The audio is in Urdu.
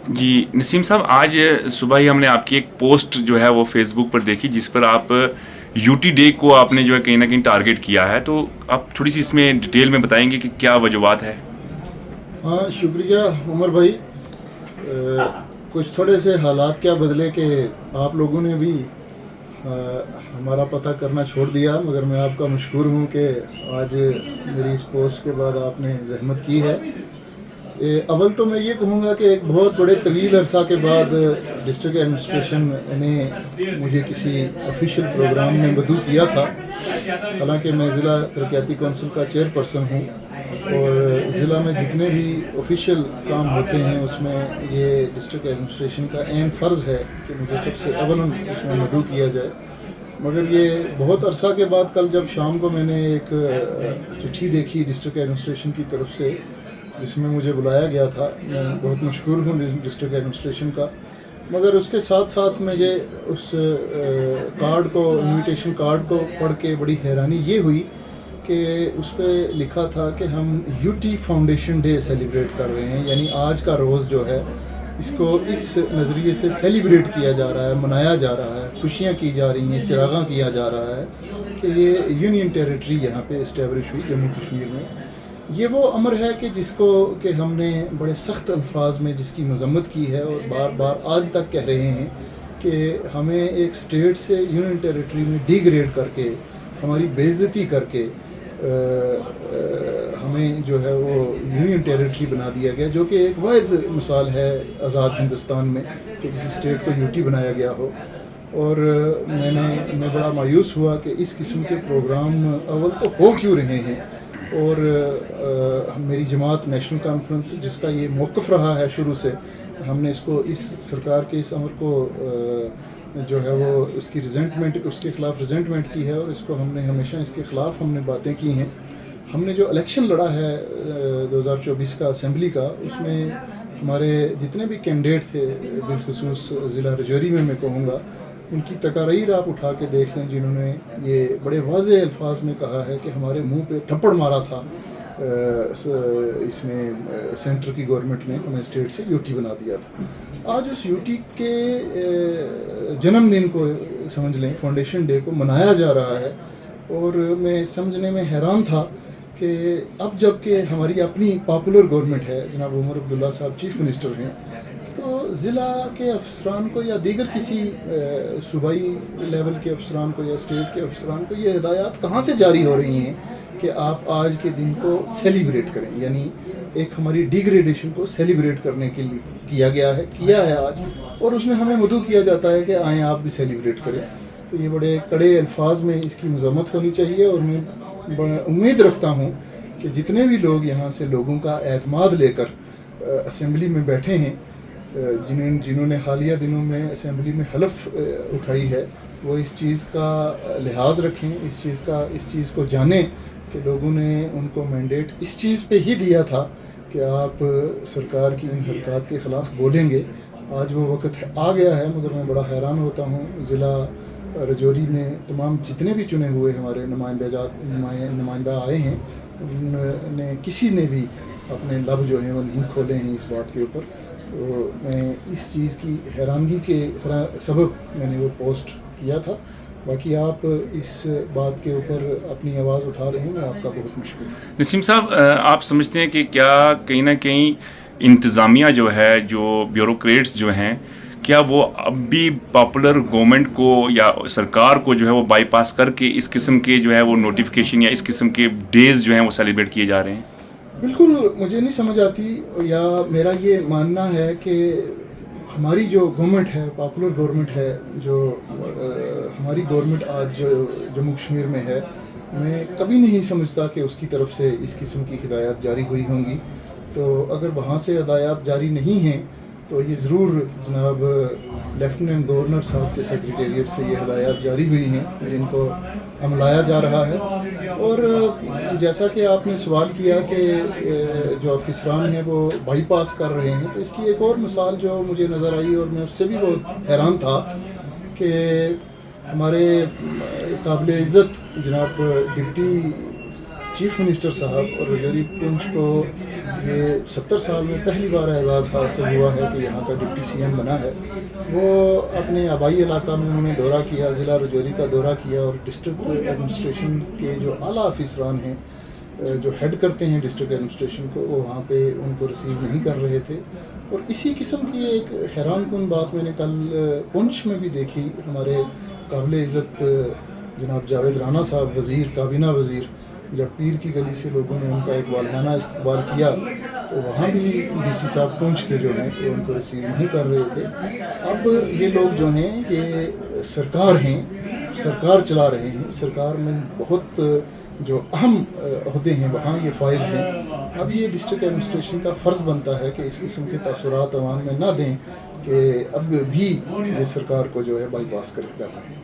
جی نسیم صاحب، آج صبح ہی ہم نے آپ کی ایک پوسٹ جو ہے وہ فیس بک پر دیکھی، جس پر آپ یو ٹی ڈے کو آپ نے جو ہے کہیں نہ کہیں ٹارگٹ کیا ہے، تو آپ تھوڑی سی اس میں ڈیٹیل میں بتائیں گے کہ کیا وجوہات ہے؟ ہاں شکریہ عمر بھائی. کچھ تھوڑے سے حالات کیا بدلے کہ آپ لوگوں نے بھی ہمارا پتہ کرنا چھوڑ دیا، مگر میں آپ کا مشکور ہوں کہ آج میری اس پوسٹ کے بعد آپ نے زحمت کی ہے. اول تو میں یہ کہوں گا کہ ایک بہت بڑے طویل عرصہ کے بعد ڈسٹرکٹ ایڈمنسٹریشن نے مجھے کسی آفیشیل پروگرام میں مدعو کیا تھا. حالانکہ میں ضلع ترقیاتی کونسل کا چیئر پرسن ہوں، اور ضلع میں جتنے بھی آفیشیل کام ہوتے ہیں اس میں یہ ڈسٹرکٹ ایڈمنسٹریشن کا عین فرض ہے کہ مجھے سب سے اول اس میں مدعو کیا جائے. مگر یہ بہت عرصہ کے بعد کل جب شام کو میں نے ایک چٹھی دیکھی ڈسٹرکٹ ایڈمنسٹریشن کی طرف سے جس میں مجھے بلایا گیا تھا، میں بہت مشکور ہوں ڈسٹرکٹ ایڈمنسٹریشن کا. مگر اس کے ساتھ ساتھ مجھے اس کارڈ کو، انویٹیشن کارڈ کو پڑھ کے بڑی حیرانی یہ ہوئی کہ اس پہ لکھا تھا کہ ہم U T foundation day celebrate کر رہے ہیں، یعنی آج کا روز جو ہے اس کو اس نظریے سے سیلیبریٹ کیا جا رہا ہے، منایا جا رہا ہے، خوشیاں کی جا رہی ہیں، چراغاں کیا جا رہا ہے کہ یہ یونین ٹیریٹری یہاں پہ اسٹیبلش ہوئی جموں کشمیر میں. یہ وہ امر ہے کہ جس کو کہ ہم نے بڑے سخت الفاظ میں جس کی مذمت کی ہے اور بار بار آج تک کہہ رہے ہیں کہ ہمیں ایک اسٹیٹ سے یونین ٹیریٹری میں ڈی گریڈ کر کے، ہماری بے عزتی کر کے ہمیں جو ہے وہ یونین ٹیریٹری بنا دیا گیا، جو کہ ایک واحد مثال ہے آزاد ہندوستان میں کہ کسی اسٹیٹ کو یو ٹی بنایا گیا ہو. اور میں بڑا مایوس ہوا کہ اس قسم کے پروگرام اول تو ہو کیوں رہے ہیں. اور میری جماعت نیشنل کانفرنس جس کا یہ موقف رہا ہے شروع سے، ہم نے اس کو اس سرکار کے اس امر کو جو ہے وہ اس کی ریزنٹمنٹ، اس کے خلاف ریزنٹمنٹ کی ہے، اور اس کو ہم نے ہمیشہ اس کے خلاف ہم نے باتیں کی ہیں. ہم نے جو الیکشن لڑا ہے 2024 کا اسمبلی کا، اس میں ہمارے جتنے بھی کینڈیڈیٹ تھے، بالخصوص ضلع رجوری میں کہوں گا، ان کی تقاریر آپ اٹھا کے دیکھ لیں جنہوں نے یہ بڑے واضح الفاظ میں کہا ہے کہ ہمارے منہ پہ تھپڑ مارا تھا اس نے سینٹر کی گورنمنٹ نے، ہمیں اسٹیٹ سے یو ٹی بنا دیا تھا. آج اس یو ٹی کے جنم دن کو سمجھ لیں، فاؤنڈیشن ڈے کو منایا جا رہا ہے. اور میں سمجھنے میں حیران تھا کہ اب جب کہ ہماری اپنی پاپولر گورنمنٹ ہے، جناب عمر عبداللہ صاحب چیف منسٹر ہیں، تو ضلع کے افسران کو یا دیگر کسی صوبائی لیول کے افسران کو یا اسٹیٹ کے افسران کو یہ ہدایات کہاں سے جاری ہو رہی ہیں کہ آپ آج کے دن کو سیلیبریٹ کریں. یعنی ایک ہماری ڈیگریڈیشن کو سیلیبریٹ کرنے کے لیے کیا ہے آج، اور اس میں ہمیں مدعو کیا جاتا ہے کہ آئیں آپ بھی سیلیبریٹ کریں. تو یہ بڑے کڑے الفاظ میں اس کی مذمت ہونی چاہیے. اور میں امید رکھتا ہوں کہ جتنے بھی لوگ یہاں سے لوگوں کا اعتماد لے کر اسمبلی میں بیٹھے ہیں، جنہوں نے حالیہ دنوں میں اسمبلی میں حلف اٹھائی ہے، وہ اس چیز کا لحاظ رکھیں، اس چیز کو جانیں کہ لوگوں نے ان کو مینڈیٹ اس چیز پہ ہی دیا تھا کہ آپ سرکار کی ان حرکات کے خلاف بولیں گے. آج وہ وقت آ گیا ہے. مگر میں بڑا حیران ہوتا ہوں، ضلع رجوری میں تمام جتنے بھی چنے ہوئے ہمارے نمائندہ آئے ہیں، ان نے کسی نے بھی اپنے لب جو ہیں وہ نہیں کھولے ہیں اس بات کے اوپر. تو میں اس چیز کی حیرانگی کے سبب میں نے وہ پوسٹ کیا تھا. باقی آپ اس بات کے اوپر اپنی آواز اٹھا رہے ہیں، میں آپ کا بہت مشکور ہوں. نسیم صاحب، آپ سمجھتے ہیں کہ کیا کہیں نہ کہیں انتظامیہ جو ہے، جو بیوروکریٹس جو ہیں، کیا وہ اب بھی پاپولر گورنمنٹ کو یا سرکار کو جو ہے وہ بائی پاس کر کے اس قسم کے جو ہے وہ نوٹیفیکیشن یا اس قسم کے ڈیز جو ہیں وہ سیلیبریٹ کیے جا رہے ہیں؟ بالکل مجھے نہیں سمجھ آتی، یا میرا یہ ماننا ہے کہ ہماری جو گورنمنٹ ہے، پاپولر گورنمنٹ ہے، جو ہماری گورنمنٹ آج جو جموں کشمیر میں ہے، میں کبھی نہیں سمجھتا کہ اس کی طرف سے اس قسم کی ہدایات جاری ہوئی ہوں گی. تو اگر وہاں سے ہدایات جاری نہیں ہیں تو یہ ضرور جناب لیفٹیننٹ گورنر صاحب کے سیکریٹریٹ سے یہ ہدایات جاری ہوئی ہیں جن کو عملایا جا رہا ہے. اور جیسا کہ آپ نے سوال کیا کہ جو افسران ہیں وہ بائی پاس کر رہے ہیں، تو اس کی ایک اور مثال جو مجھے نظر آئی اور میں اس سے بھی بہت حیران تھا کہ ہمارے قابل عزت جناب ڈپٹی چیف منسٹر صاحب اور رجوری پونچھ کو یہ 70 سال میں پہلی بار اعزاز حاصل ہوا ہے کہ یہاں کا ڈپٹی سی ایم بنا ہے. وہ اپنے آبائی علاقہ میں انہوں نے دورہ کیا, ضلع رجوری کا دورہ کیا, اور ڈسٹرکٹ ایڈمنسٹریشن کے جو اعلیٰ افسران ہیں جو ہیڈ کرتے ہیں ڈسٹرکٹ ایڈمنسٹریشن کو, وہ وہاں پہ ان کو ریسیو نہیں کر رہے تھے. اور اسی قسم کی ایک حیران کن بات میں نے کل پونچھ میں بھی دیکھی. ہمارے قابل عزت جناب جاوید رانا صاحب وزیر, کابینہ وزیر, جب پیر کی گلی سے لوگوں نے ان کا ایک والہانہ استقبال کیا تو وہاں بھی ڈی سی صاحب پونچھ کے جو ہیں وہ ان کو ریسیو نہیں کر رہے تھے. اب یہ لوگ جو ہیں یہ سرکار ہیں, سرکار چلا رہے ہیں, سرکار میں بہت جو اہم عہدے ہیں وہاں یہ فائز ہیں. اب یہ ڈسٹرکٹ ایڈمنسٹریشن کا فرض بنتا ہے کہ اس قسم کے تاثرات عوام میں نہ دیں کہ اب بھی یہ سرکار کو جو ہے بائی پاس کر رہے ہیں.